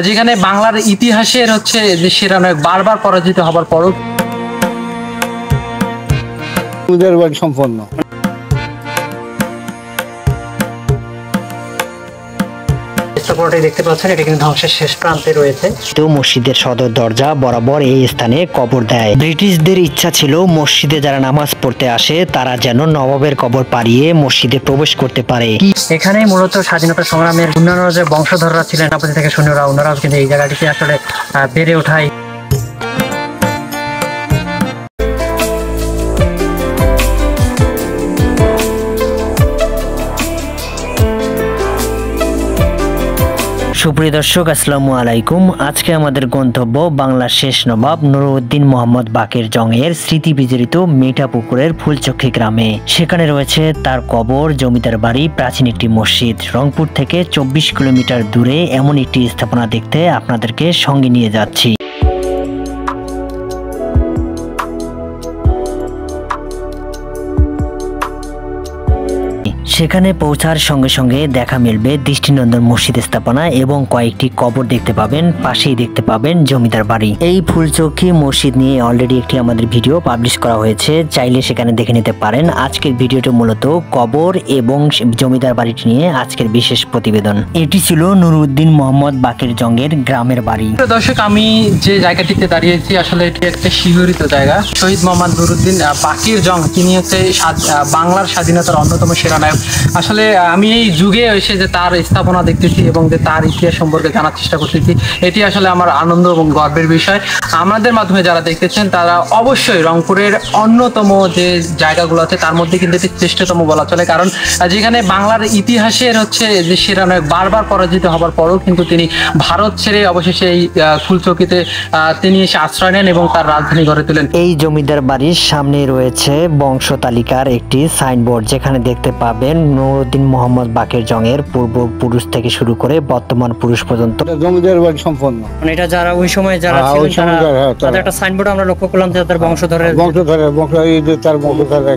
যেখানে বাংলার ইতিহাসের হচ্ছে যে সেরা নায়ক বারবার পরাজিত হবার পরও সম্পন্ন দেখতে পাচ্ছেন, এটা কিন্তু ধ্বংসের শেষ প্রান্তে রয়েছে। তো মসজিদের সদর দরজা বরাবর এই স্থানে কবর দেয়। ব্রিটিশদের ইচ্ছা ছিল মসজিদে যারা নামাজ পড়তে আসে তারা যেন নবাবের কবর পাড়িয়ে মসজিদে প্রবেশ করতে পারে। এখানে মূলত স্বাধীনতা সংগ্রামের অন্যান্য যে বংশধররা ছিলেন সেনাপতি থেকে সৈন্যরা, ওনারাও কিন্তু এই জায়গাটিতে আসলে বেড়ে ওঠায়। সুপ্রিয় দর্শক, আসসালামু আলাইকুম। আজকে আমাদের গন্তব্য বাংলার শেষ নবাব নুরউদ্দিন মোহাম্মদ বাকের জংয়ের স্মৃতি বিজড়িত মিঠাপুকুরের ফুলচক্ষী গ্রামে। সেখানে রয়েছে তার কবর, জমিদার বাড়ি, প্রাচীন একটি মসজিদ। রংপুর থেকে 24 কিলোমিটার দূরে এমন একটি স্থাপনা দেখতে আপনাদেরকে সঙ্গে নিয়ে যাচ্ছি। সেখানে পৌঁছার সঙ্গে সঙ্গে দেখা মিলবে দৃষ্টিনন্দন মসজিদ স্থাপনা এবং কয়েকটি কবর দেখতে পাবেন। পাশেই দেখতে পাবেন জমিদার বাড়ি। এই ফুলচক্ষী মসজিদ নিয়ে অলরেডি একটি আমাদের ভিডিও পাবলিশ করা হয়েছে, চাইলে সেখানে দেখে নিতে পারেন। আজকের ভিডিওটি মূলত কবর এবং জমিদার বাড়িটি নিয়ে আজকের বিশেষ প্রতিবেদন। এটি ছিল নুরউদ্দিন মোহাম্মদ বাকের জংয়ের গ্রামের বাড়ি। দর্শক, আমি যে জায়গাটিতে দাঁড়িয়েছি আসলে এটি একটা শিহরিত জায়গা। শহীদ মোহাম্মদ নুরউদ্দিন বাকের জং, তিনি হচ্ছে বাংলার স্বাধীনতার অন্যতম সেরা নায়ক। আসলে আমি এই যুগে এসে যে তার স্থাপনা দেখতেছি এবং যে তার ইতিহাস সম্পর্কে জানার চেষ্টা করতেছি, এটি আসলে আমার আনন্দ এবং গর্বের বিষয়। আমাদের মাধ্যমে যারা দেখতেছেন তারা অবশ্যই রংপুরের অন্যতম যে জায়গাগুলো আছে তার মধ্যে কিন্তু এটি শ্রেষ্ঠতম বলা চলে, কারণ যেখানে বাংলার ইতিহাসের হচ্ছে যে সেরা নায়ক বারবার পরাজিত হবার পরও কিন্তু তিনি ভারত ছেড়ে অবশেষে এই ফুলচকিতে তিনি এসে আশ্রয় নেন এবং তার রাজধানী গড়ে তোলেন। এই জমিদার বাড়ির সামনে রয়েছে বংশ তালিকার একটি সাইনবোর্ড, যেখানে দেখতে পাবেন নুরউদ্দিন মোহাম্মদ বাকের জংয়ের পূর্বপুরুষ থেকে শুরু করে বর্তমান পুরুষ পর্যন্ত জমিদার বাড়ি সম্পন্ন। মানে এটা যারা ওই সময় যারা ছিলেন তাদের একটা সাইনবোর্ড আমরা লক্ষ্য করলাম যে তাদের বংশধরের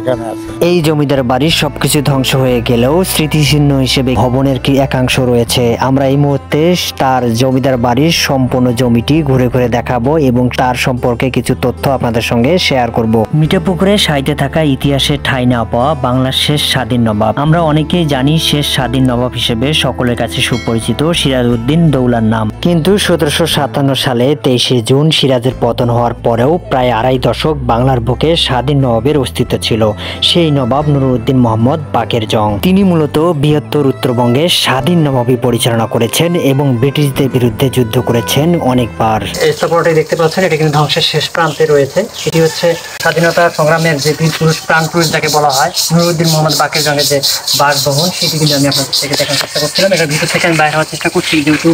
এখানে আছে। এই জমিদার বাড়ির সবকিছু ধ্বংস হয়ে গেলেও স্মৃতিচিহ্ন হিসেবে ভবনের কি একাংশ রয়েছে। আমরা এই মুহূর্তে তার জমিদার বাড়ির সম্পূর্ণ জমিটি ঘুরে ঘুরে দেখাবো এবং তার সম্পর্কে কিছু তথ্য আপনাদের সঙ্গে শেয়ার করব। মিঠাপুকুরে সাইতে থাকা ইতিহাসে ঠাঁই না পাওয়া বাংলার শেষ স্বাধীন নবাব। আমরা অনেকেই জানি শেষ স্বাধীন নবাব হিসেবে সকলের কাছে সুপরিচিত সিরাজউদ্দিন দৌলার নাম, কিন্তু 1757 সালে 23শে জুন সিরাজের পতন হওয়ার পরেও প্রায় আড়াই দশক বাংলার বুকে স্বাধীন নবাবের অস্তিত্ব ছিল। সেই নবাব নুরউদ্দিন মোহাম্মদ বাকের জং। তিনি মূলত বৃহত্তর উত্তরবঙ্গে স্বাধীন নবাবী পরিচালনা করেছেন এবং ব্রিটিশদের বিরুদ্ধে যুদ্ধ করেছেন অনেকবার। এই স্থাপনাটি দেখতে পাচ্ছেন, এটা কিন্তু ধ্বংসের শেষ প্রান্তে রয়েছে। এটি হচ্ছে স্বাধীনতা সংগ্রামের যে বীর পুরুষ, প্রাণ পুরুষ যাকে বলা হয়, নুরউদ্দিন মোহাম্মদ বাকের জংয়ের যে বাসভবন, সেটি কিন্তু আমি আপনাদের থেকে দেখার চেষ্টা করছিলাম। এটার ভিতর থেকে আমি বাইরে হওয়ার চেষ্টা করছি, যেহেতু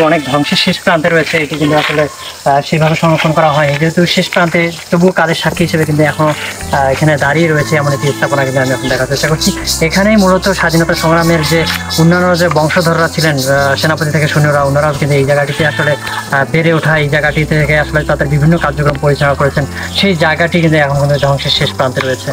অনেক ধ্বংসের শেষ প্রান্তে রয়েছে। এটি কিন্তু আসলে সেভাবে সংরক্ষণ করা হয়নি, যেহেতু শেষ প্রান্তে তবুও কাজের সাক্ষী হিসেবে কিন্তু এখনো এখানে দাঁড়িয়ে রয়েছে এমন একটি স্থাপনা কিন্তু আমি এখন দেখার চেষ্টা করছি। এখানেই মূলত স্বাধীনতা সংগ্রামের যে অন্যান্য যে বংশধররা ছিলেন সেনাপতি থেকে সৈন্যরা, ওনারাও কিন্তু এই জায়গাটিতে আসলে বেড়ে ওঠা, এই জায়গাটি থেকে আসলে তাদের বিভিন্ন কার্যক্রম পরিচালনা করেছেন। সেই জায়গাটি কিন্তু এখন কিন্তু ধ্বংসের শেষ প্রান্তে রয়েছে।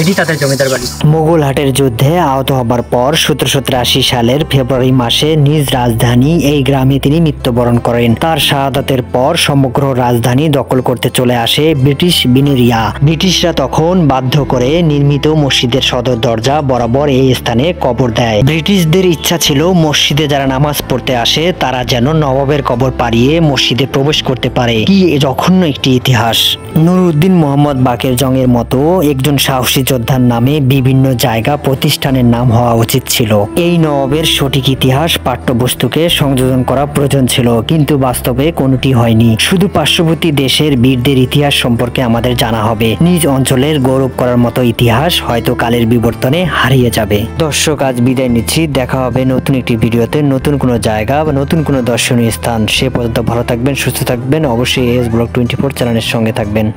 এটি তাদের জমিদার বাড়ি। মোগলহাটের যুদ্ধে আহত হবার পর 1783 সালের ফেব্রুয়ারি মাসে নিজ রাজধানী এই গ্রামে তিনি মৃত্যুবরণ করেন। তার শাহাদাতের পর সমগ্র রাজধানী দখল করতে চলে আসে ব্রিটিশ বিনেরিয়া। ব্রিটিশরা তখন বাধ্য করে নির্মিত মসজিদের সদর দরজা বরাবর এই স্থানে কবর দেয়। ব্রিটিশদের ইচ্ছা ছিল মসজিদে যারা নামাজ পড়তে আসে তারা যেন নবাবের কবর পাড়িয়ে মসজিদে প্রবেশ করতে পারে। কি জঘন্য একটি ইতিহাস! নুরউদ্দিন মোহাম্মদ বাকের জংয়ের মতো একজন সাহসী যোদ্ধার নামে বিভিন্ন জায়গা প্রতিষ্ঠানের নাম হওয়া উচিত ছিল। এই নবাবের সঠিক ইতিহাস পাঠ্যবস্তুকে সংযোজন করা প্রয়োজন ছিল, কিন্তু বাস্তবে কোনোটি হয়নি। শুধু পার্শ্ববর্তী দেশের বীরদের ইতিহাস সম্পর্কে আমাদের জানা হবে, নিজ অঞ্চলের গৌরব করার মতো ইতিহাস হয়তো কালের বিবর্তনে হারিয়ে যাবে। দর্শক, আজ বিদায় নিচ্ছি। দেখা হবে নতুন একটি ভিডিওতে, নতুন কোনো জায়গা বা নতুন কোনো দর্শনীয় স্থান। সে পর্যন্ত ভালো থাকবেন, সুস্থ থাকবেন। অবশ্যই এস ব্লগ 24 চ্যানেলের সঙ্গে থাকবেন।